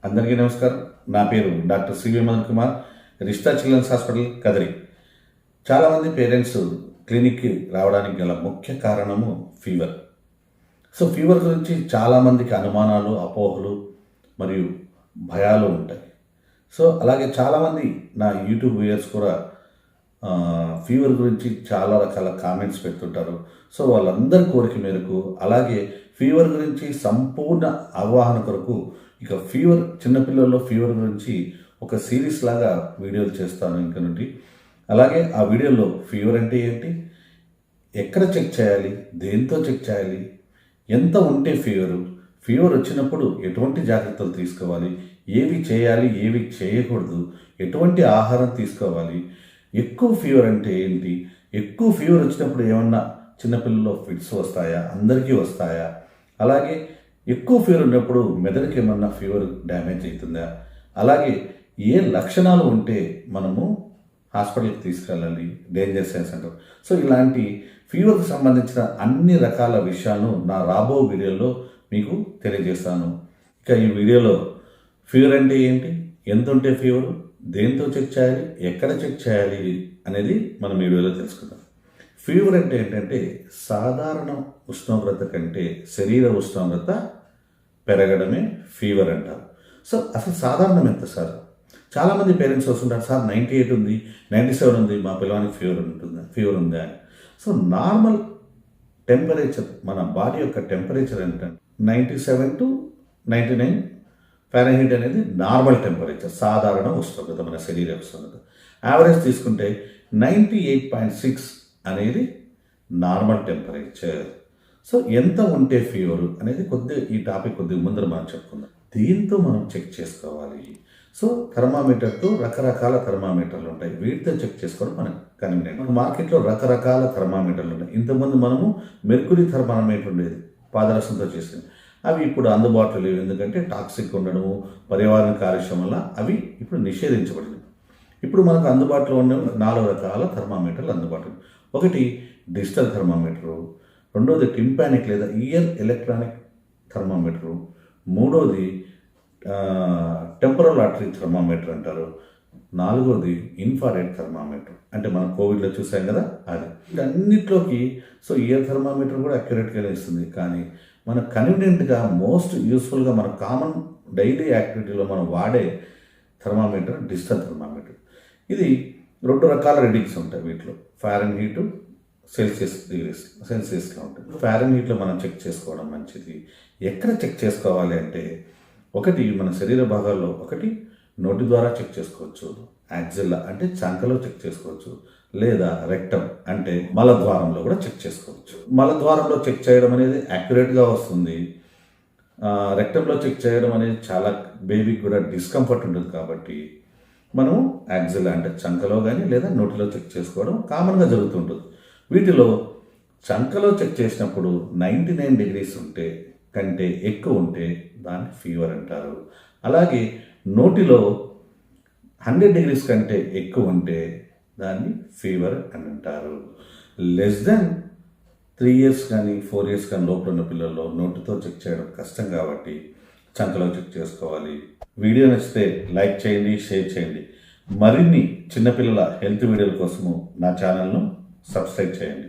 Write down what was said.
అందరికీ నమస్కారం. నా పేరు doctor C V Madan Kumar, Rishta children's hospital Kadiri. చాలామంది పేరెంట్స్ క్లినిక్కి రావడానికి గల ముఖ్య కారణము ఫీవర్. సో ఫీవర్ గురించి చాలామందికి అనుమానాలు, అపోహలు మరియు భయాలు ఉంటాయి. సో అలాగే చాలామంది నా యూట్యూబ్ వ్యూయర్స్ కూడా ఫీవర్ గురించి చాలా రకాల కామెంట్స్ పెడుతుంటారు. సో వాళ్ళందరి కోరిక మేరకు అలాగే ఫీవర్ గురించి సంపూర్ణ అవగాహన కొరకు ఇక చిన్నపిల్లల్లో ఫీవర్ గురించి ఒక సిరీస్ లాగా వీడియోలు చేస్తాను ఇంక నుండి. అలాగే ఆ వీడియోలో ఫీవర్ అంటే ఏంటి, ఎక్కడ చెక్ చేయాలి, దేంతో చెక్ చేయాలి, ఎంత ఉంటే ఫీవర్ వచ్చినప్పుడు ఎటువంటి జాగ్రత్తలు తీసుకోవాలి, ఏవి చేయాలి ఏవి చేయకూడదు, ఎటువంటి ఆహారం తీసుకోవాలి, ఎక్కువ ఫీవర్ అంటే ఏంటి, ఎక్కువ ఫీవర్ వచ్చినప్పుడు ఏమన్నా చిన్నపిల్లల్లో ఫిట్స్ వస్తాయా, అందరికీ వస్తాయా, అలాగే ఎక్కువ ఫీవర్ ఉన్నప్పుడు మెదడుకి ఏమన్నా ఫీవర్ డ్యామేజ్ అవుతుందా, అలాగే ఏ లక్షణాలు ఉంటే మనము హాస్పిటల్కి తీసుకెళ్ళాలి, డేంజర్ సైన్స్ అంటారు. సో ఇలాంటి ఫీవర్కి సంబంధించిన అన్ని రకాల విషయాలను నా రాబో వీడియోలో మీకు తెలియజేస్తాను. ఇక ఈ వీడియోలో ఫీవర్ అంటే ఏంటి, ఎంత ఉంటే ఫీవర్, దేంతో చెక్ చేయాలి, ఎక్కడ చెక్ చేయాలి అనేది మనం ఈ వీడియోలో తెలుసుకుందాం. ఫీవర్ అంటే ఏంటంటే సాధారణ ఉష్ణోగ్రత కంటే శరీర ఉష్ణోగ్రత పెరగడమే ఫీవర్ అంటారు. సో అసలు సాధారణం ఎంత సార్? చాలామంది పేరెంట్స్ వస్తుంటారు, సార్ 98 ఉంది, 97 ఉంది, మా పిల్లవానికి ఫీవర్ ఉందా అని. సో నార్మల్ టెంపరేచర్, మన బాడీ యొక్క టెంపరేచర్ ఏంటంటే 97 to 99 ఫారెన్హీట్ అనేది నార్మల్ టెంపరేచర్, సాధారణ ఉష్ణోగ్రత, మన శరీర ఉష్ణోగ్రత. యావరేజ్ తీసుకుంటే 98.6 అనేది నార్మల్ టెంపరేచర్. సో ఎంత ఉంటే ఫీవర్ అనేది ఈ టాపిక్ కొద్దిగా ముందర మనం చెప్పుకుందాం. దీంతో మనం చెక్ చేసుకోవాలి. సో థర్మామీటర్తో రకరకాల థర్మామీటర్లు ఉంటాయి, వీటితో చెక్ చేసుకోవడం మనకు కన్వీనియంట్. మార్కెట్లో రకరకాల థర్మామీటర్లు ఉంటాయి. ఇంతకుముందు మనము మెర్కురీ థర్మామీటర్ ఉండేది, పాదరసంతో చేసింది. అవి ఇప్పుడు అందుబాటులో లేవు, ఎందుకంటే టాక్సిక్ ఉండడము, పర్యావరణ కాలుష్యం వల్ల అవి ఇప్పుడు నిషేధించబడింది. ఇప్పుడు మనకు అందుబాటులో ఉన్న 4 రకాల థర్మామీటర్లు అందుబాటులో. ఒకటి డిజిటల్ థర్మామీటరు, రెండోది టింపానిక్ లేదా ఇయర్ ఎలక్ట్రానిక్ థర్మామీటరు, మూడోది టెంపరల్ ఆర్టరీ థర్మామీటర్ అంటారు, నాలుగోది ఇన్ఫ్రారెడ్ థర్మామీటర్, అంటే మనం కోవిడ్లో చూసాం కదా అది. అన్నిట్లోకి సో ఇయర్ థర్మామీటర్ కూడా అక్యురేట్గానే ఇస్తుంది, కానీ మన కన్వీనియంట్గా మోస్ట్ యూస్ఫుల్గా మన కామన్ డైలీ యాక్టివిటీలో మనం వాడే థర్మామీటర్ డిజిటల్ థర్మామీటర్. ఇది 2 రకాల రీడింగ్స్ ఉంటాయి వీటిలో, ఫారెన్హీట్, సెల్సియస్లో ఉంటుంది. ఫారెన్హీట్లో మనం చెక్ చేసుకోవడం మంచిది. ఎక్కడ చెక్ చేసుకోవాలి అంటే, ఒకటి మన శరీర భాగాల్లో, ఒకటి నోటి ద్వారా చెక్ చేసుకోవచ్చు, యాక్సిల్లా అంటే చంకలో చెక్ చేసుకోవచ్చు, లేదా రెక్టమ్ అంటే మలద్వారంలో కూడా చెక్ చేసుకోవచ్చు. మలద్వారంలో చెక్ చేయడం అనేది యాక్యురేట్గా వస్తుంది. రెక్టంలో చెక్ చేయడం అనేది చాలా బేబీకి కూడా డిస్కంఫర్ట్ ఉంటుంది, కాబట్టి మనం యాక్సిల్లా అంటే చంకలో కానీ లేదా నోటిలో చెక్ చేసుకోవడం కామన్గా జరుగుతుంటుంది. వీటిలో చంకలో చెక్ చేసినప్పుడు 99 degrees కంటే ఎక్కువ ఉంటే దాన్ని ఫీవర్ అంటారు. అలాగే నోటిలో 100 degrees కంటే ఎక్కువ ఉంటే దాన్ని ఫీవర్ అని అంటారు. లెస్ దెన్ 3 years కానీ 4 years కానీ లోపల ఉన్న పిల్లల్లో నోటితో చెక్ చేయడం కష్టం, కాబట్టి చంకలో చెక్ చేసుకోవాలి. వీడియో నచ్చితే లైక్ చేయండి, షేర్ చేయండి. మరిన్ని చిన్నపిల్లల హెల్త్ వీడియోల కోసము నా ఛానల్ను సబ్స్క్రైబ్ చేయండి.